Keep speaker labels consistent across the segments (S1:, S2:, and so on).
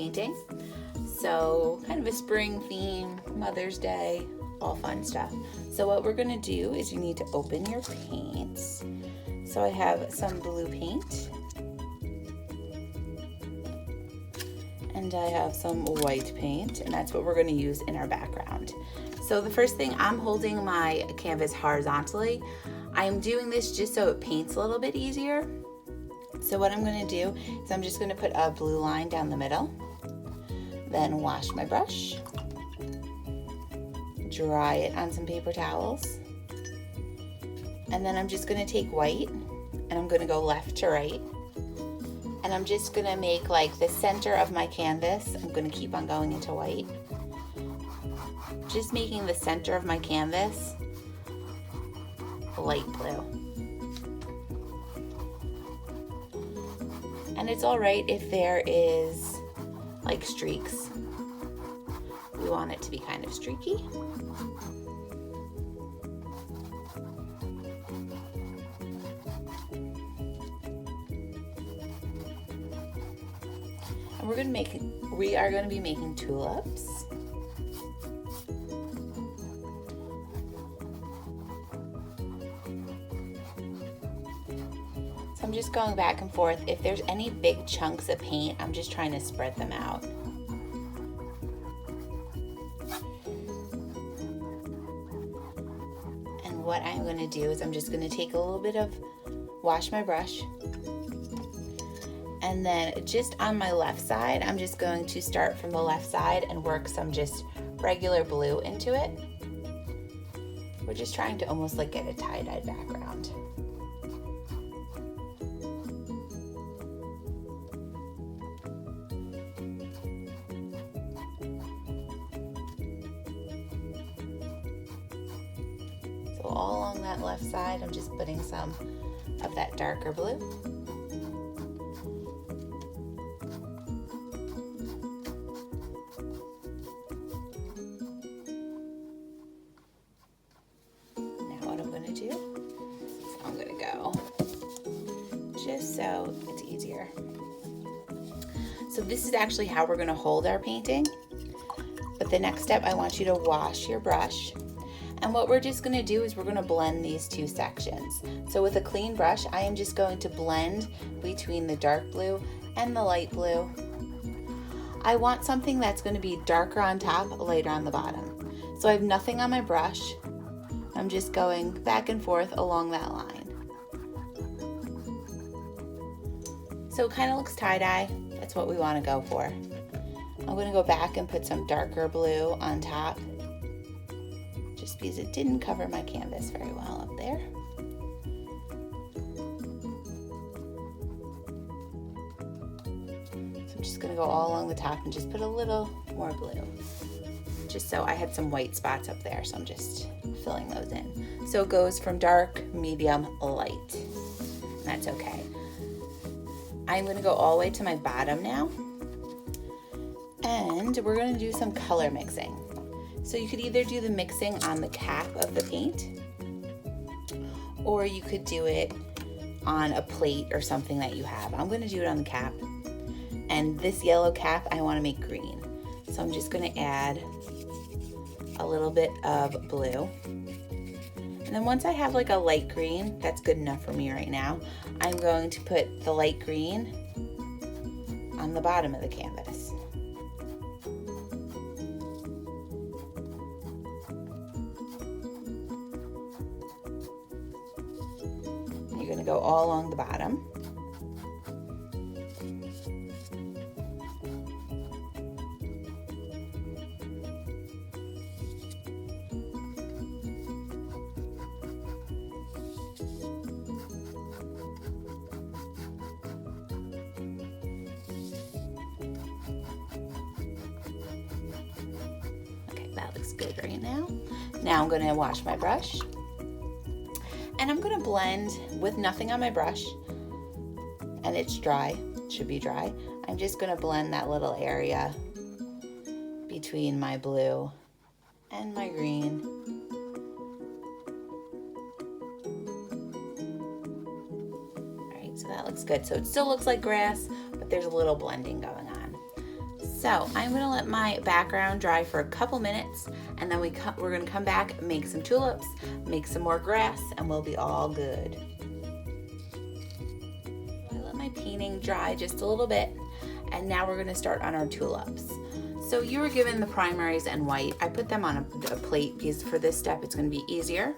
S1: painting. So kind of a spring theme, Mother's Day, all fun stuff. So what we're gonna do is you need to open your paints. So I have some blue paint, and I have some white paint, and that's what we're gonna use in our background. So the first thing, I'm holding my canvas horizontally. I'm doing this just so it paints a little bit easier. So what I'm gonna do is I'm just gonna put a blue line down the middle, then wash my brush, dry it on some paper towels, and then I'm just gonna take white and I'm gonna go left to right, and I'm just gonna make like the center of my canvas. I'm gonna keep on going into white, just making the center of my canvas light blue. And it's all right if there is like streaks. We want it to be kind of streaky. And we are going to be making tulips. So I'm just going back and forth. If there's any big chunks of paint, I'm just trying to spread them out. And what I'm going to do is I'm just going to take a little bit of, wash my brush, and then just on my left side, I'm just going to start from the left side and work some just regular blue into it. We're just trying to almost like get a tie-dye background. So all along that left side, I'm just putting some of that darker blue. Just so it's easier. So this is actually how we're going to hold our painting. But the next step, I want you to wash your brush. And what we're just going to do is we're going to blend these two sections. So with a clean brush, I am just going to blend between the dark blue and the light blue. I want something that's going to be darker on top, lighter on the bottom. So I have nothing on my brush. I'm just going back and forth along that line. So it kind of looks tie-dye. That's what we want to go for. I'm going to go back and put some darker blue on top, just because it didn't cover my canvas very well up there. So I'm just going to go all along the top and just put a little more blue. Just so I had some white spots up there, so I'm just filling those in. So it goes from dark, medium, light. And that's okay. I'm going to go all the way to my bottom now, and we're going to do some color mixing. So you could either do the mixing on the cap of the paint, or you could do it on a plate or something that you have. I'm going to do it on the cap, and this yellow cap I want to make green. So I'm just going to add a little bit of blue. And then once I have like a light green, that's good enough for me right now, I'm going to put the light green on the bottom of the canvas. And you're going to go all along the bottom. That looks good right now. Now I'm going to wash my brush, and I'm going to blend with nothing on my brush, and it's dry, it should be dry. I'm just going to blend that little area between my blue and my green. All right, so that looks good. So it still looks like grass, but there's a little blending going on. So I'm gonna let my background dry for a couple minutes, and then we're gonna come back, make some tulips, make some more grass, and we'll be all good. I let my painting dry just a little bit, and now we're gonna start on our tulips. So you were given the primaries and white. I put them on a plate because for this step it's gonna be easier.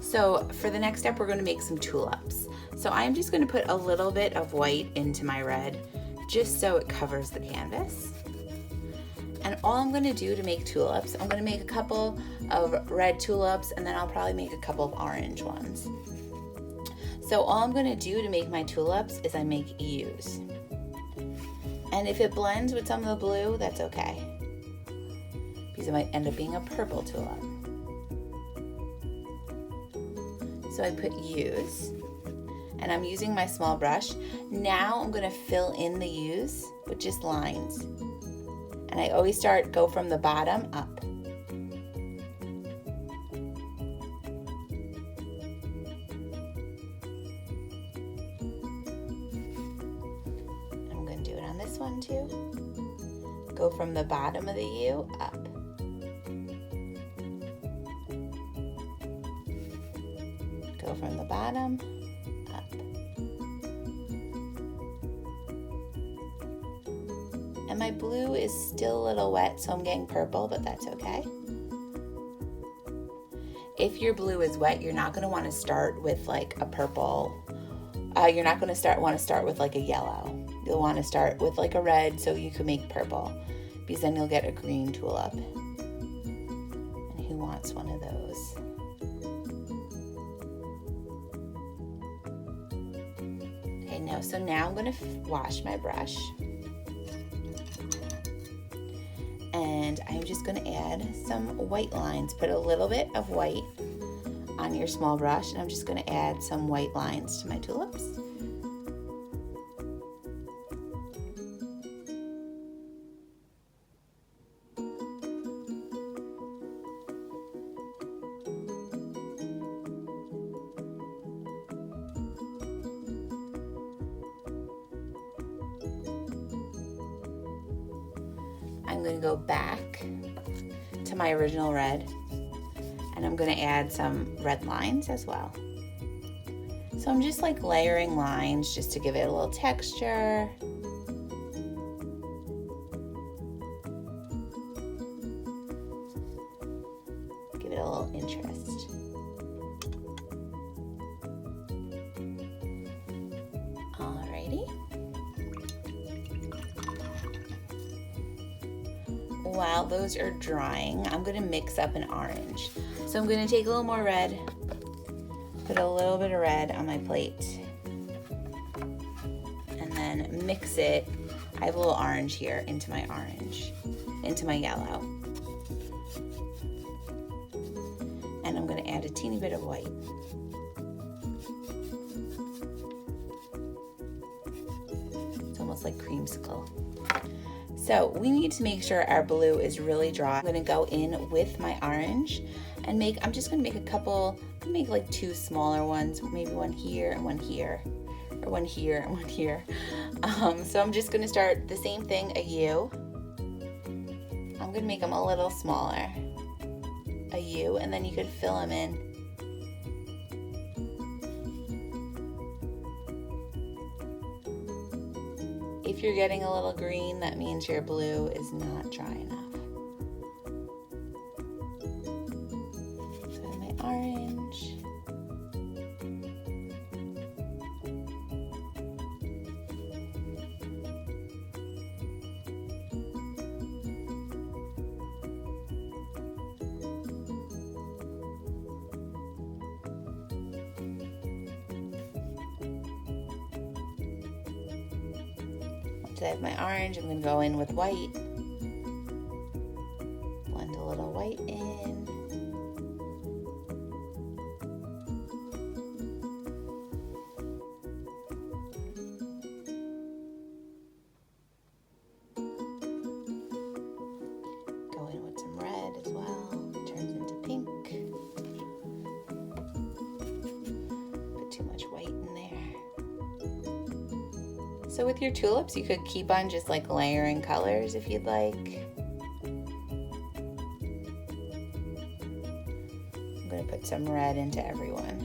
S1: So for the next step, we're gonna make some tulips. So I'm just gonna put a little bit of white into my red, just so it covers the canvas. And all I'm gonna do to make tulips, I'm gonna make a couple of red tulips, and then I'll probably make a couple of orange ones. So all I'm gonna do to make my tulips is I make U's. And if it blends with some of the blue, that's okay, because it might end up being a purple tulip. So I put U's, and I'm using my small brush. Now I'm gonna fill in the U's with just lines. And I always go from the bottom up. I'm gonna do it on this one too. Go from the bottom of the U up. Go from the bottom up. And my blue is still a little wet, so I'm getting purple, but that's okay. If your blue is wet, you're not going to want to start with like a purple. You're not going to want to start with like a yellow. You'll want to start with like a red so you can make purple, because then you'll get a green tulip. And who wants one of those? Okay, so now I'm going to wash my brush. And I'm just going to add some white lines. Put a little bit of white on your small brush, and I'm just going to add some white lines to my tulips. I'm going to go back to my original red, and I'm going to add some red lines as well. So I'm just like layering lines just to give it a little texture. Give it a little interest. Alrighty. While those are drying, I'm going to mix up an orange. So I'm going to take a little more red, put a little bit of red on my plate, and then mix it. I have a little orange here into my yellow. And I'm going to add a teeny bit of white. It's almost like creamsicle. So we need to make sure our blue is really dry. I'm gonna go in with my orange and I'm just gonna make make like two smaller ones, maybe one here and one here, or one here and one here. So I'm just gonna start the same thing, a U. I'm gonna make them a little smaller, a U, and then you could fill them in. If you're getting a little green, that means your blue is not dry enough. So my orange. I have my orange, I'm going to go in with white. Blend a little white in. Go in with some red as well. It turns into pink. Put too much white in there. So So with your tulips, you could keep on just like layering colors if you'd like. I'm gonna put some red into everyone.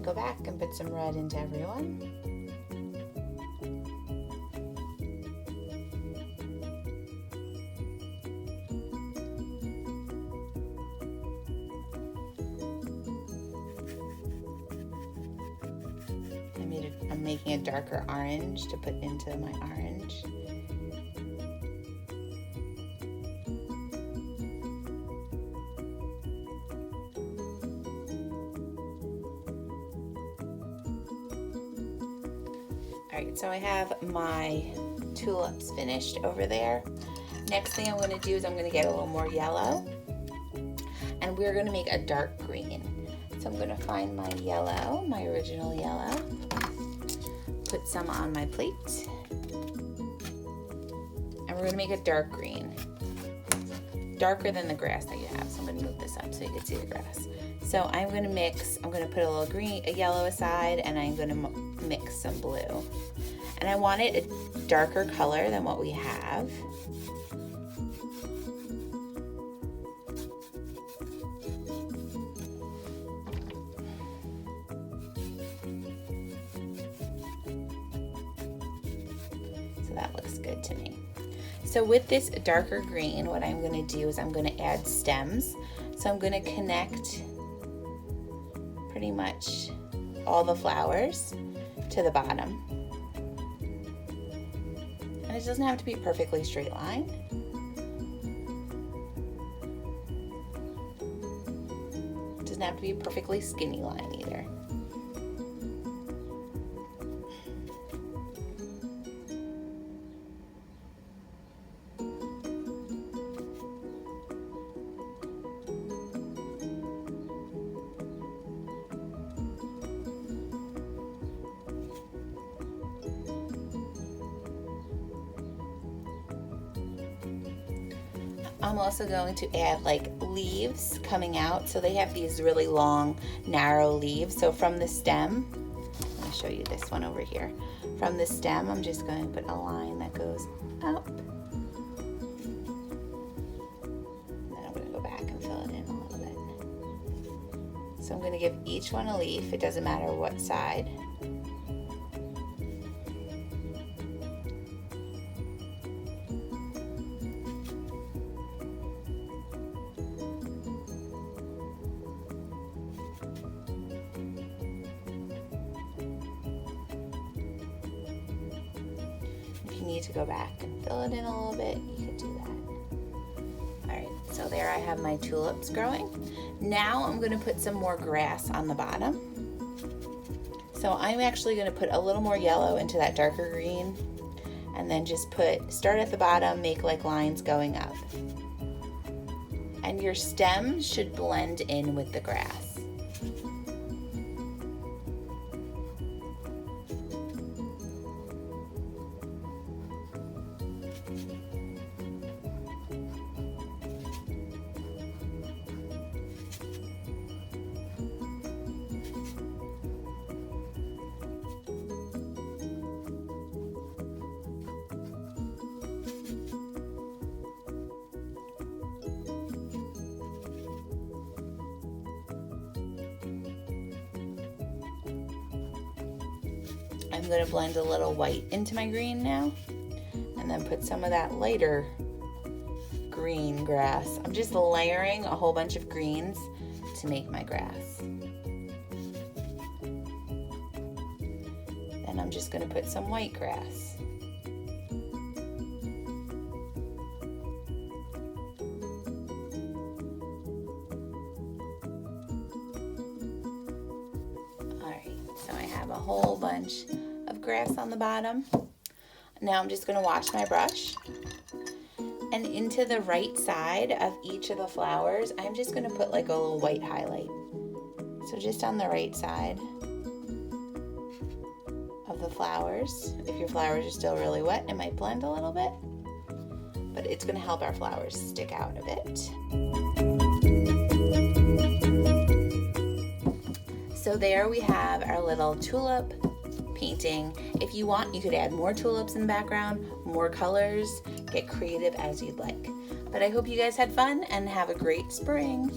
S1: Go back and put some red into everyone. I'm making a darker orange to put into my orange. Alright, so I have my tulips finished over there. Next thing I'm going to do is I'm going to get a little more yellow, and we're going to make a dark green. So I'm going to find my yellow, my original yellow, put some on my plate, and we're going to make a dark green, darker than the grass that you have. So I'm going to move this up so you can see the grass. So I'm going to mix, I'm going to put a little green, a yellow aside, and I'm going to mix some blue. And I want it a darker color than what we have. So that looks good to me. So with this darker green, what I'm going to do is I'm going to add stems. So I'm going to connect pretty much all the flowers to the bottom. And it doesn't have to be a perfectly straight line. It doesn't have to be a perfectly skinny line either. I'm also going to add like leaves coming out. So they have these really long, narrow leaves. So from the stem, I'm going to show you this one over here. From the stem, I'm just going to put a line that goes up. And then I'm going to go back and fill it in a little bit. So I'm going to give each one a leaf. It doesn't matter what side. Need to go back and fill it in a little bit, you can do that. All right, so there I have my tulips growing. Now I'm going to put some more grass on the bottom. So I'm actually going to put a little more yellow into that darker green, and then just start at the bottom, make like lines going up. And your stem should blend in with the grass. I'm going to blend a little white into my green now, and then put some of that lighter green grass. I'm just layering a whole bunch of greens to make my grass. Then I'm just going to put some white grass. Alright, so I have a whole bunch of grass on the bottom. Now I'm just going to wash my brush, and into the right side of each of the flowers I'm just going to put like a little white highlight. So just on the right side of the flowers. If your flowers are still really wet, it might blend a little bit. but it's going to help our flowers stick out a bit. So there we have our little tulip painting. If you want, you could add more tulips in the background, more colors, get creative as you'd like. But I hope you guys had fun and have a great spring.